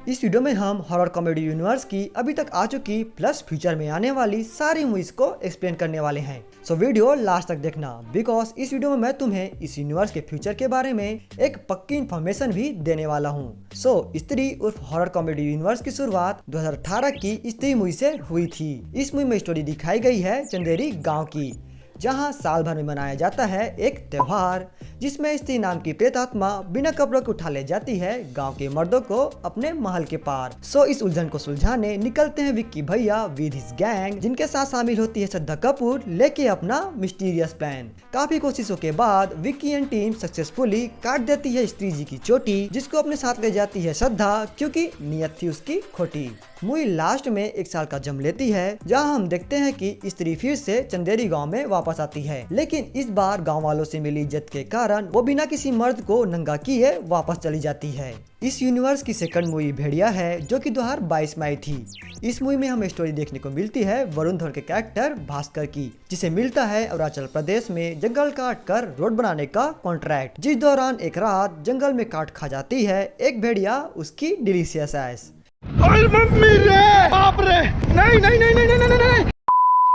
इस वीडियो में हम हॉरर कॉमेडी यूनिवर्स की अभी तक आ चुकी प्लस फ्यूचर में आने वाली सारी मूवीज को एक्सप्लेन करने वाले हैं। सो वीडियो लास्ट तक देखना, बिकॉज इस वीडियो में मैं तुम्हें इस यूनिवर्स के फ्यूचर के बारे में एक पक्की इन्फॉर्मेशन भी देने वाला हूँ। सो स्त्री उर्फ हॉरर कॉमेडी यूनिवर्स की शुरुआत 2018 की स्त्री मूवी से हुई थी। इस मूवी में स्टोरी दिखाई गई है चंदेरी गाँव की, जहां साल भर में मनाया जाता है एक त्योहार जिसमें स्त्री नाम की प्रेतात्मा बिना कपड़ों के उठा ले जाती है गांव के मर्दों को अपने महल के पार। सो इस उलझन को सुलझाने निकलते हैं विक्की भैया विद हिज गैंग, जिनके साथ शामिल होती है श्रद्धा कपूर लेके अपना मिस्टीरियस प्लान। काफी कोशिशों के बाद विक्की एंड टीम सक्सेसफुली काट देती है स्त्री जी की चोटी, जिसको अपने साथ ले जाती है श्रद्धा क्योंकि नियत थी उसकी खोटी। मूवी लास्ट में एक साल का जम लेती है, जहां हम देखते हैं कि स्त्री फिर से चंदेरी गांव में वापस आती है, लेकिन इस बार गांव वालों से मिली इज्जत के कारण वो बिना किसी मर्द को नंगा किए वापस चली जाती है। इस यूनिवर्स की सेकंड मूवी भेड़िया है, जो कि 2022 में आई थी। इस मूवी में हमें स्टोरी देखने को मिलती है वरुण धवन के कैरेक्टर भास्कर की, जिसे मिलता है अरुणाचल प्रदेश में जंगल काट कर रोड बनाने का कॉन्ट्रैक्ट, जिस दौरान एक रात जंगल में काट खा जाती है एक भेड़िया उसकी डिलीशियस एस। मम्मी रे, बाप रे, नहीं नहीं नहीं नहीं नहीं नहीं।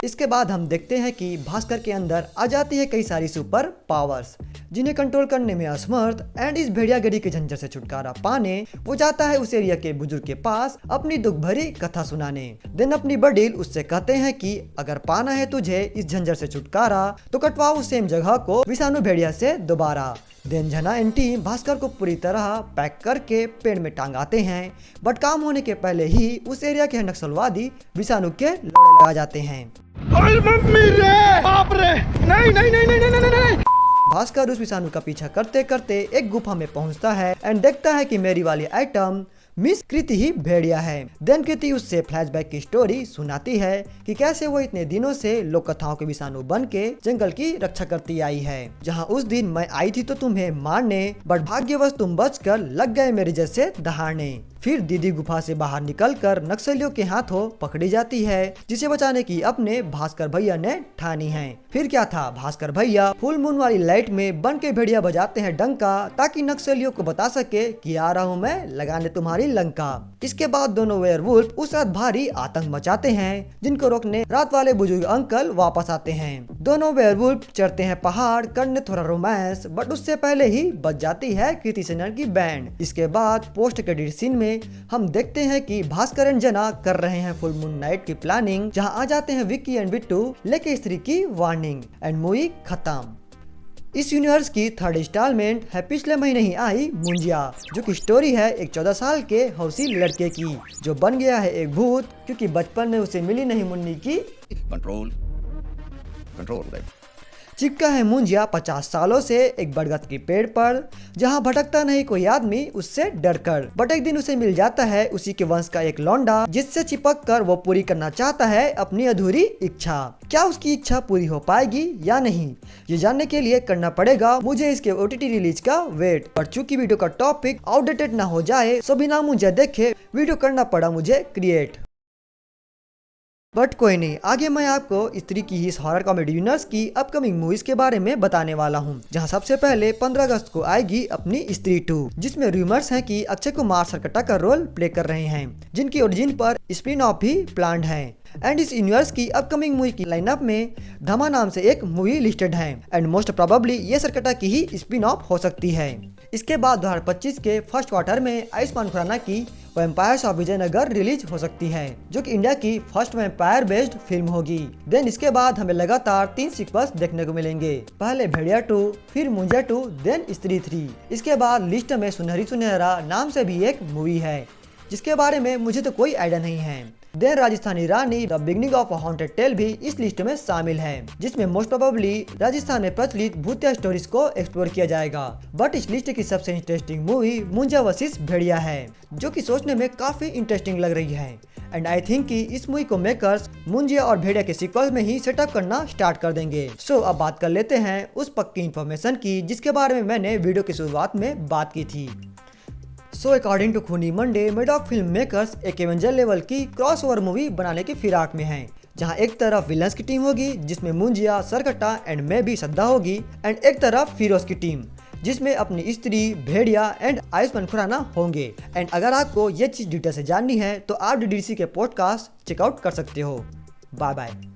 इसके बाद हम देखते हैं कि भास्कर के अंदर आ जाती है कई सारी सुपर पावर्स, जिन्हें कंट्रोल करने में असमर्थ, एंड इस भेड़ियागिरी के झंझट से छुटकारा पाने वो जाता है उस एरिया के बुजुर्ग के पास अपनी दुख भरी कथा सुनाने। देन अपनी बडील उससे कहते हैं कि अगर पाना है तुझे इस झंझट से छुटकारा तो कटवाओ सेम जगह को विषाणु भेड़िया से दोबारा। देन झना एंड टीम भास्कर को पूरी तरह पैक करके पेड़ में टांग आते हैं, बट काम होने के पहले ही उस एरिया के नक्सलवादी विषाणु के लोड़े लगा जाते हैं। मम्मी रे, बाप रे, नहीं नहीं नहीं नहीं नहीं नहीं। भास्कर उस विषाणु का पीछा करते करते एक गुफा में पहुंचता है एंड देखता है कि मेरी वाली आइटम मिस कृति ही भेड़िया है। देन कृति उससे फ्लैशबैक की स्टोरी सुनाती है कि कैसे वो इतने दिनों से लोक कथाओं के विषाणु बन के जंगल की रक्षा करती आई है, जहां उस दिन मैं आई थी तो तुम्हें मारने, बट भाग्यवश तुम बचकर लग गए मेरे जैसे दहाड़ने। फिर दीदी गुफा से बाहर निकलकर नक्सलियों के हाथों पकड़ी जाती है, जिसे बचाने की अपने भास्कर भैया ने ठानी है। फिर क्या था, भास्कर भैया फुल मून वाली लाइट में बन के भेड़िया बजाते हैं डंका, ताकि नक्सलियों को बता सके कि आ रहा हूँ मैं लगाने तुम्हारी लंका। इसके बाद दोनों वेयरवुल्फ उस रात भारी आतंक मचाते हैं, जिनको रोकने रात वाले बुजुर्ग अंकल वापस आते हैं। दोनों वेयरवुल्फ चढ़ते हैं पहाड़ करने थोड़ा रोमांस, बट उससे पहले ही बच जाती है कृति सेनन की बैंड। इसके बाद पोस्ट क्रेडिट सीन में हम देखते हैं कि भास्कर एंड जना कर रहे हैं फुल मून नाइट की प्लानिंग, जहां आ जाते हैं विक्की एंड बिट्टू लेके स्त्री की वार्निंग, एंड मूवी खत्म। इस यूनिवर्स की थर्ड इंस्टॉलमेंट है पिछले महीने ही आई मुंजिया, जो की स्टोरी है एक 14 साल के हौसी लड़के की, जो बन गया है एक भूत क्योंकि बचपन में उसे मिली नहीं मुन्नी की कंट्रोल। चिपका है मुंजिया 50 सालों से एक बरगद के पेड़ पर, जहां भटकता नहीं कोई आदमी उससे डरकर, बट एक दिन उसे मिल जाता है उसी के वंश का एक लौंडा, जिससे चिपक कर वो पूरी करना चाहता है अपनी अधूरी इच्छा। क्या उसकी इच्छा पूरी हो पाएगी या नहीं, ये जानने के लिए करना पड़ेगा मुझे इसके OTT रिलीज का वेट। पर चूंकि वीडियो का टॉपिक आउटडेटेड ना हो जाए, सो बिना मुझे देखे वीडियो करना पड़ा मुझे क्रिएट। बट कोई नहीं, आगे मैं आपको स्त्री की इस हॉरर कॉमेडी यूनिवर्स की अपकमिंग मूवीज के बारे में बताने वाला हूं, जहां सबसे पहले 15 अगस्त को आएगी अपनी स्त्री 2, जिसमें रूमर्स हैं कि अक्षय कुमार सरकट्टा का रोल प्ले कर रहे हैं, जिनकी ओरिजिन पर स्पिन ऑफ भी प्लान्ड है। एंड इस यूनिवर्स की अपकमिंग मूवी की लाइनअप में धमा नाम से एक मूवी लिस्टेड है, एंड मोस्ट प्रोबेबली ये सरकट्टा की ही स्पिन ऑफ हो सकती है। इसके बाद 2025 के फर्स्ट क्वार्टर में आयुष्मान खुराना की वैम्पायर्स ऑफ विजयनगर रिलीज हो सकती है, जो कि इंडिया की फर्स्ट वैम्पायर बेस्ड फिल्म होगी। देन इसके बाद हमें लगातार 3 सीक्वल्स देखने को मिलेंगे, पहले भेड़िया 2, फिर मुंजिया 2, देन स्त्री 3। इसके बाद लिस्ट में सुनहरी सुनहरा नाम से भी एक मूवी है, जिसके बारे में मुझे तो कोई आइडिया नहीं है। Then Rajasthani Rani the beginning of a haunted tale भी इस लिस्ट में शामिल है, जिसमें मोस्ट प्रोबेबली राजस्थान में प्रचलित भूतिया स्टोरीज को एक्सप्लोर किया जाएगा। बट इस लिस्ट की सबसे इंटरेस्टिंग मूवी मुंजिया वर्सेस भेड़िया है, जो कि सोचने में काफी इंटरेस्टिंग लग रही है। एंड आई थिंक कि इस मूवी को मेकर्स मुंजिया और भेड़िया के सीक्वल में ही सेटअप करना स्टार्ट कर देंगे। सो अब बात कर लेते हैं उस पक्की इन्फॉर्मेशन की, जिसके बारे में मैंने वीडियो की शुरुआत में बात की थी। सो अकॉर्डिंग टू खूनी मंडे, मेडॉक फिल्म मेकर्स एक एवेंजर लेवल की क्रॉसओवर मूवी बनाने की फिराक में हैं, जहां एक तरफ विलन्स की टीम होगी जिसमें मुंजिया, सरकट्टा एंड मैं भी श्रद्धा होगी, एंड एक तरफ हीरोज की टीम जिसमें अपनी स्त्री, भेड़िया एंड आयुष्मान खुराना होंगे। एंड अगर आपको ये चीज डिटेल से जाननी है तो आप DDC के पॉडकास्ट चेकआउट कर सकते हो। Bye bye.